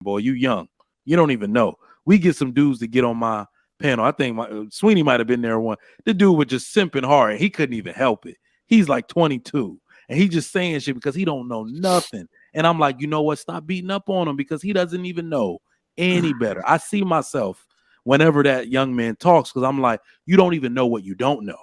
boy. You young. You don't even know. We get some dudes to get on my panel. I think Sweeney might have been there one. The dude was just simping hard. He couldn't even help it. He's like 22. And he just saying shit because he don't know nothing. And I'm like, you know what? Stop beating up on him because he doesn't even know any better. I see myself whenever that young man talks because I'm like, you don't even know what you don't know.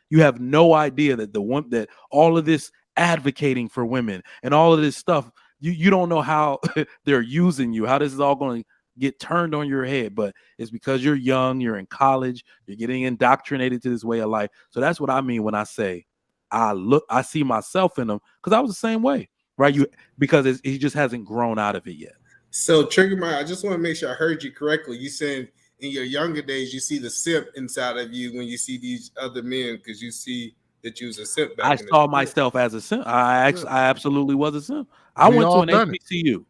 You have no idea that that all of this advocating for women and all of this stuff, you don't know how they're using you, how this is all going to get turned on your head. But it's because you're young, you're in college, you're getting indoctrinated to this way of life. So that's what I mean when I say I see myself in them because I was the same way, right? Because he just hasn't grown out of it yet. So Trigger Mike, I just want to make sure I heard you correctly. You said in your younger days you see the simp inside of you when you see these other men because you see that you was a simp. I saw myself as a simp. I absolutely was a simp. I went to an HBCU.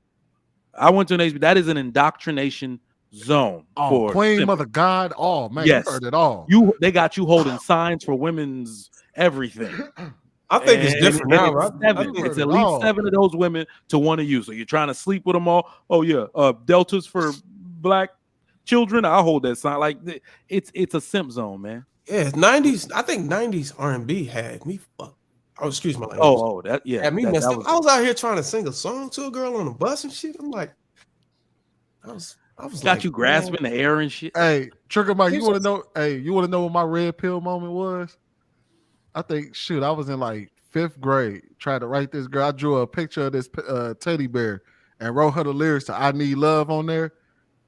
I went to an HBCU. That is an indoctrination zone. For Queen, Mother God. Oh man, yes. You heard it all. They got you holding signs for women's everything. I think it's different now, right? It's at least 7 of those women to one of you. So you're trying to sleep with them all. Oh yeah, deltas for black children. I hold that sign. Like it's a simp zone, man. Yeah, 90s. I think 90s R&B had me fucked. Oh, excuse my language. Oh, that yeah. Had me messed up. I was out here trying to sing a song to a girl on a bus and shit. I'm like, I was got like, you grasping the air and shit. Hey, Trigger Mike, you want to know? Hey, you want to know what my red pill moment was? I think I was in like 5th grade. Tried to write this girl. I drew a picture of this teddy bear and wrote her the lyrics to "I Need Love" on there,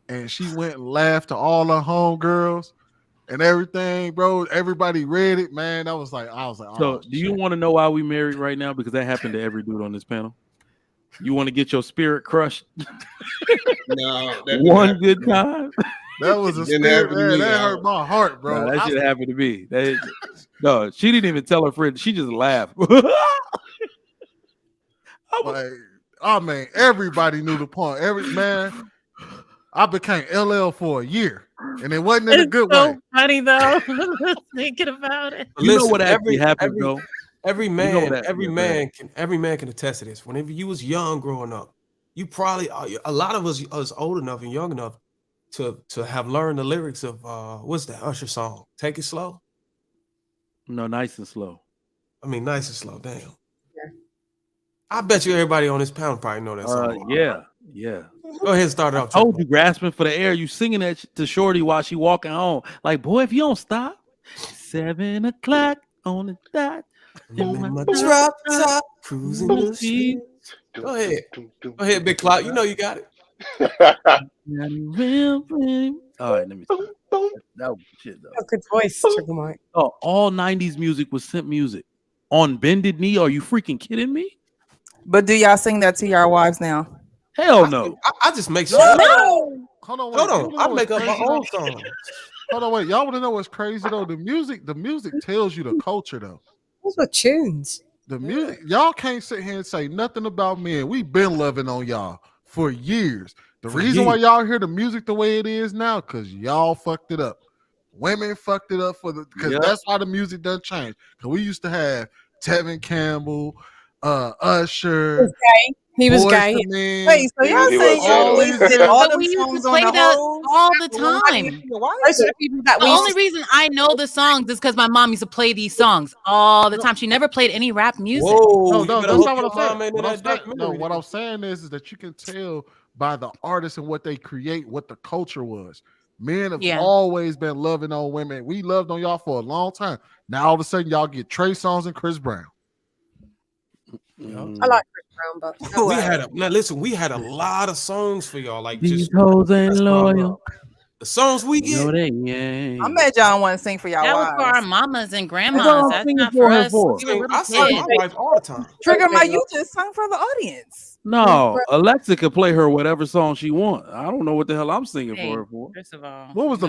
and she went and laughed to all her homegirls and everything, bro. Everybody read it, man. I was like, oh, so do you want to know why we married right now? Because that happened to every dude on this panel. You want to get your spirit crushed? No, one good time. That was a spirit, man. That hurt my heart, bro. No, that shit happened to me. No, she didn't even tell her friend. She just laughed. Like, oh man, everybody knew the point. Man, I became LL for a year, and it wasn't in a good way. Funny though, thinking about it. You know what actually happened, though. Every man can attest to this. Whenever you was young growing up, you probably a lot of us was old enough and young enough to have learned the lyrics of what's that Usher song? Take It Slow. No, Nice and Slow. I mean, Nice and Slow. Damn. Yeah. I bet you everybody on this panel probably know that song. Yeah. Go ahead and start it off. I told you, grasping for the air. You singing that to Shorty while she walking home. Like, boy, if you don't stop, 7 o'clock on the dot. My drop top cruising the street. Go ahead, Big Clout. You know you got it. All right, let me see. That was shit, though. A good voice, Trigger Mike. Oh, all 90s music was simp music. On Bended Knee, are you freaking kidding me? But do y'all sing that to your wives now? Hell no. I just make sure. No. Hold on. I make up my own song. Hold on, wait. Y'all want to know what's crazy though? The music tells you the culture though. Those were tunes. The music, y'all can't sit here and say nothing about men. We've been loving on y'all for years. The reason why y'all hear the music the way it is now, because y'all fucked it up. Women fucked it up because that's why the music doesn't change. Because we used to have Tevin Campbell, Usher. He was gay. Wait, so y'all saying always did all the songs on the whole all the time? The only reason I know the songs is because my mom used to play these songs all the time. She never played any rap music. No, that's not what I'm saying. What I'm saying is that you can tell by the artists and what they create, what the culture was. Men have always been loving on women. We loved on y'all for a long time. Now all of a sudden y'all get Trey Songz and Chris Brown. I like Chris Brown, but we had a lot of songs for y'all. Like these hoes ain't loyal. The songs we get. I bet y'all don't want to sing for y'all. That was for our mamas and grandmas. That's not for us. I sing my wife all the time. Trigger Mike, you just sung for the audience. No, Alexa could play her whatever song she wants. I don't know what the hell I'm singing for her for. First of all, what was the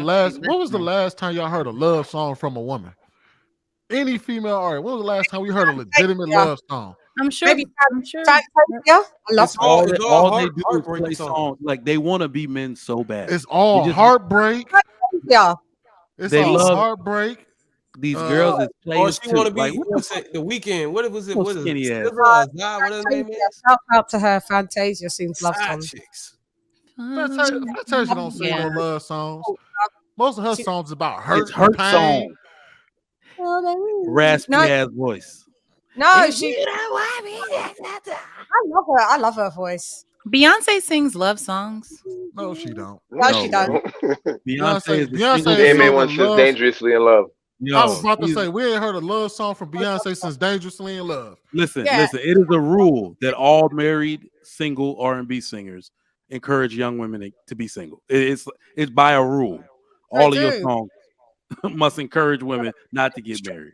last time y'all heard a love song from a woman? Any female artist. When was the last time we heard a legitimate love song? I'm sure. Maybe I love all they do is play songs. Like they want to be men so bad. It's all heartbreak. Yeah, they love heartbreak. These girls that play. Or she want to be the weekend. What was it? What is it? Shout out to her. Fantasia seems love song. Fantasia don't sing no love songs. Most of her songs about hurt, it's her pain. Raspy ass voice. No, I love her. I love her voice. Beyonce sings love songs. No, she don't. No, she don't. Beyonce Name me one since Dangerously in Love. I was about to say we ain't heard a love song from Beyonce since Dangerously in Love. Listen. It is a rule that all married single R&B singers encourage young women to be single. It's by a rule. All of your songs must encourage women not to get married.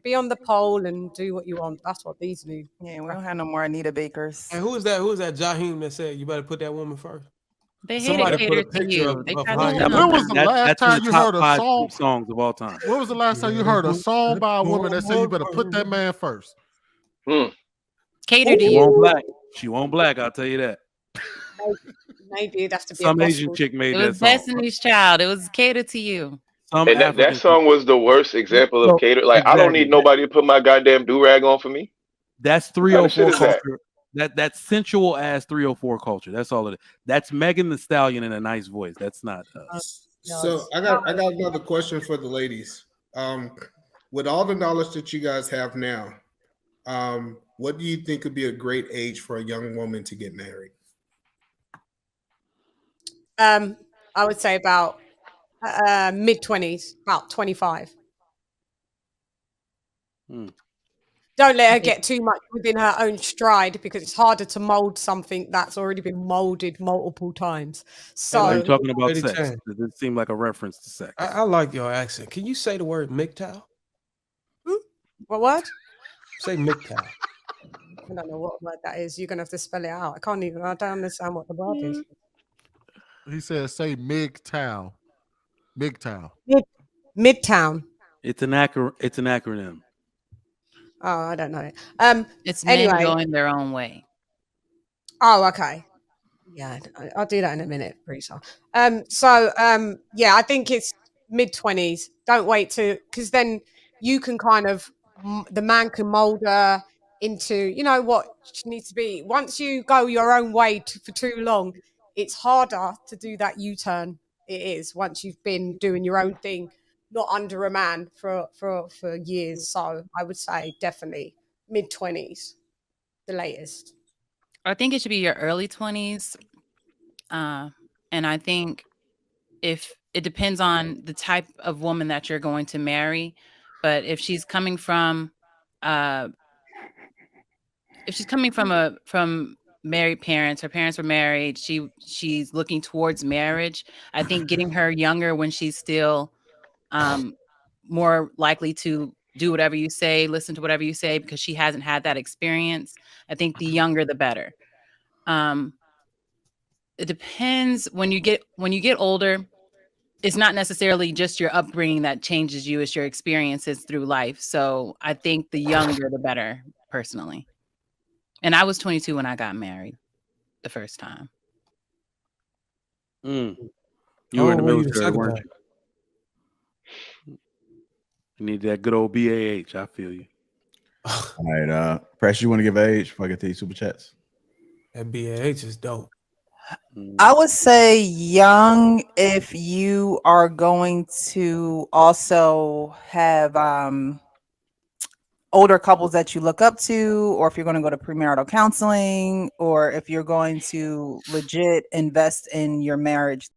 Be on the pole and do what you want. That's what these do. Yeah, we don't have no more Anita Bakers. And who is that? Who is that? Jaheim that said you better put that woman first. They Somebody hated put a cater to picture you. of They of tried to her. When was the last time you heard a top song? Songs of all time. When was the last time you heard a song by a woman that said you better put that man first? Cater to She you. won't black. She won't black. I'll tell you that. Maybe it'd have to be some Asian chick made It that was song. Destiny's Child. It was cater to you. Some And that song was the worst example of cater. Like I don't need nobody to put my goddamn do-rag on for me. That's 304 culture. That's sensual ass 304 culture. That's all it is. That's Megan Thee Stallion in a nice voice. That's not. So I got another question for the ladies. With all the knowledge that you guys have now, what do you think would be a great age for a young woman to get married? I would say about mid-20s, about 25. Don't let her get too much within her own stride because it's harder to mold something that's already been molded multiple times. So are you talking about sex? Does it seem like a reference to sex? I like your accent. Can you say the word MGTOW? What word? Say MGTOW. I don't know what word that is. You're gonna have to spell it out. I don't understand what the word is. He said, "Say MGTOW." MGTOW. Midtown. It's an acronym. Oh, I don't know it. It's men anyway. going their own way. Oh, okay. Yeah, I'll do that in a minute, Risa. Yeah, I think it's mid-20s. Don't wait because then you can kind of the man can mold her into what she needs to be. Once you go your own way for too long, it's harder to do that U-turn. It is once you've been doing your own thing, not under a man for years. So I would say definitely mid-20s, the latest. I think it should be your early 20s. And I think if it depends on the type of woman that you're going to marry, but if she's coming from from married parents, her parents were married, she's looking towards marriage, I think getting her younger when she's still more likely to do whatever you say, listen to whatever you say, because she hasn't had that experience. I think the younger the better. It depends. When you get older, it's not necessarily just your upbringing that changes you, it's your experiences through life. So I think the younger the better, personally. And I was 22 when I got married the first time. You were in the military, weren't you? You need that good old BAH. I feel you. All right, Press, you want to give age before I get to these super chats? That BAH is dope. I would say young if you are going to also have older couples that you look up to, or if you're going to go to premarital counseling, or if you're going to legit invest in your marriage